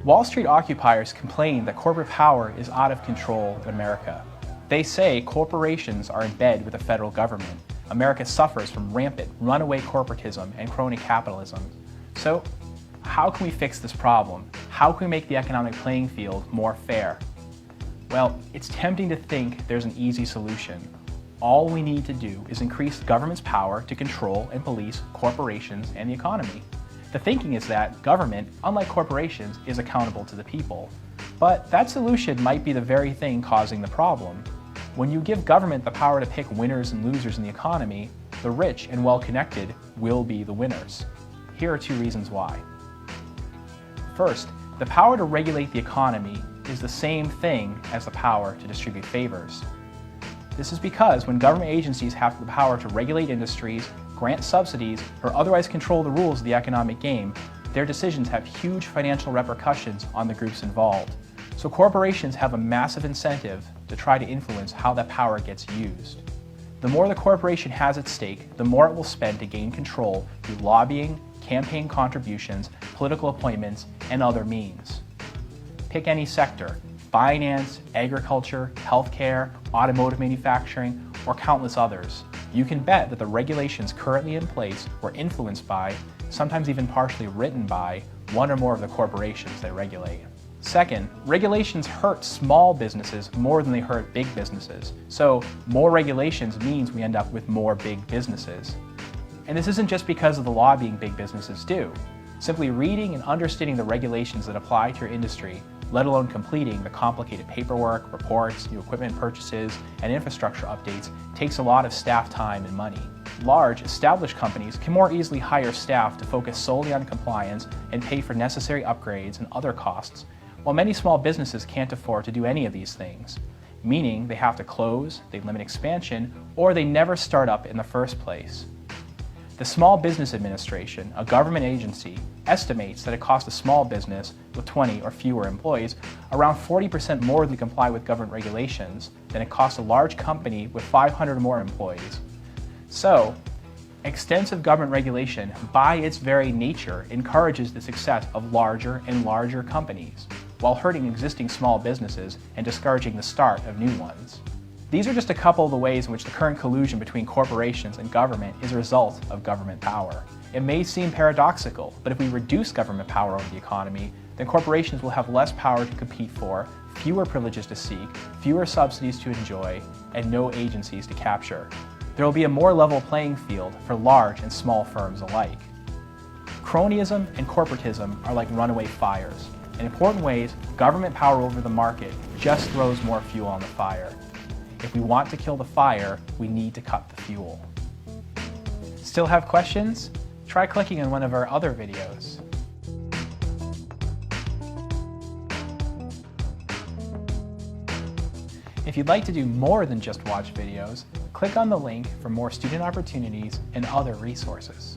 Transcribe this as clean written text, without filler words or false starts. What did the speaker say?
Wall Street occupiers complain that corporate power is out of control in America. They say corporations are in bed with the federal government. America suffers from rampant, runaway corporatism and crony capitalism. So, how can we fix this problem? How can we make the economic playing field more fair? Well, it's tempting to think there's an easy solution. All we need to do is increase government's power to control and police corporations and the economy. The thinking is that government, unlike corporations, is accountable to the people. But that solution might be the very thing causing the problem. When you give government the power to pick winners and losers in the economy, the rich and well-connected will be the winners. Here are 2 reasons why. First, the power to regulate the economy is the same thing as the power to distribute favors. This is because when government agencies have the power to regulate industries, grant subsidies, or otherwise control the rules of the economic game, their decisions have huge financial repercussions on the groups involved. So corporations have a massive incentive to try to influence how that power gets used. The more the corporation has at stake, the more it will spend to gain control through lobbying, campaign contributions, political appointments, and other means. Pick any sector: finance, agriculture, healthcare, automotive manufacturing, or countless others. You can bet that the regulations currently in place were influenced by, sometimes even partially written by, one or more of the corporations they regulate. Second, regulations hurt small businesses more than they hurt big businesses. So more regulations means we end up with more big businesses. And this isn't just because of the lobbying big businesses do. Simply reading and understanding the regulations that apply to your industry, let alone completing the complicated paperwork, reports, new equipment purchases, and infrastructure updates, takes a lot of staff time and money. Large, established companies can more easily hire staff to focus solely on compliance and pay for necessary upgrades and other costs, while many small businesses can't afford to do any of these things, meaning they have to close, they limit expansion, or they never start up in the first place. The Small Business Administration, a government agency, estimates that it costs a small business with 20 or fewer employees around 40% more to comply with government regulations than it costs a large company with 500 or more employees. So, extensive government regulation, by its very nature, encourages the success of larger and larger companies, while hurting existing small businesses and discouraging the start of new ones. These are just a couple of the ways in which the current collusion between corporations and government is a result of government power. It may seem paradoxical, but if we reduce government power over the economy, then corporations will have less power to compete for, fewer privileges to seek, fewer subsidies to enjoy, and no agencies to capture. There will be a more level playing field for large and small firms alike. Cronyism and corporatism are like runaway fires. In important ways, government power over the market just throws more fuel on the fire. If we want to kill the fire, we need to cut the fuel. Still have questions? Try clicking on one of our other videos. If you'd like to do more than just watch videos, click on the link for more student opportunities and other resources.